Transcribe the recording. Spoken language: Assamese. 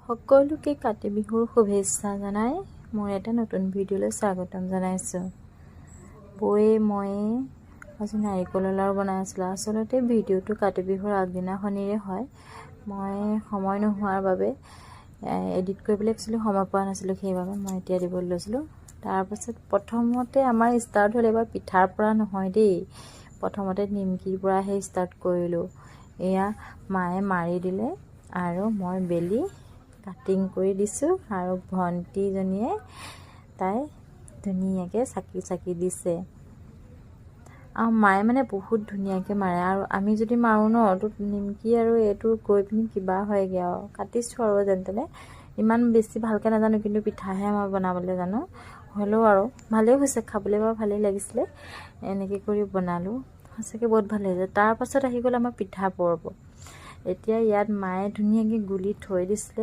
সকলোকে কাতি বিহুৰ শুভেচ্ছা জনাই মোৰ এটা নতুন ভিডিঅ'লৈ স্বাগতম জনাইছোঁ। বৌয়ে ময়ে আজি নাৰিকলৰ লাড়ু বনাই আছিলোঁ। আচলতে ভিডিঅ'টো কাতি বিহুৰ আগদিনাখনিৰে হয়। মই সময় নোহোৱাৰ বাবে এডিট কৰিবলৈ একচুৱেলি সময় পোৱা নাছিলোঁ, সেইবাবে মই এতিয়া দিবলৈ লৈছিলোঁ। তাৰপাছত প্ৰথমতে আমাৰ ষ্টাৰ্ট হ'ল, এবাৰ পিঠাৰ পৰা নহয় দেই, প্ৰথমতে নিমকিৰ পৰাহে ষ্টাৰ্ট কৰিলোঁ। এয়া মায়ে মাৰি দিলে আৰু মই বেলি কাটিং কৰি দিছোঁ আৰু ভণ্টিজনীয়ে তাই ধুনীয়াকৈ চাকি দিছে। আৰু মায়ে মানে বহুত ধুনীয়াকৈ মাৰে, আৰু আমি যদি মাৰোঁ ন, তো নিমকি আৰু এইটো গৈ পিনি কিবা হয়গৈ আৰু। কাটিছোঁ আৰু যেন তেনে, ইমান বেছি ভালকৈ নাজানো, কিন্তু পিঠাহে মই বনাবলৈ জানো। হ'লেও আৰু ভালেই হৈছে, খাবলৈ বাৰু ভালেই লাগিছিলে। এনেকৈ কৰি বনালোঁ, সঁচাকৈ বহুত ভাল লাগিছে। তাৰপাছত আহি গ'ল আমাৰ পিঠা পৰ্ব। এতিয়া ইয়াত মায়ে ধুনীয়াকৈ গুলি থৈ দিছিলে।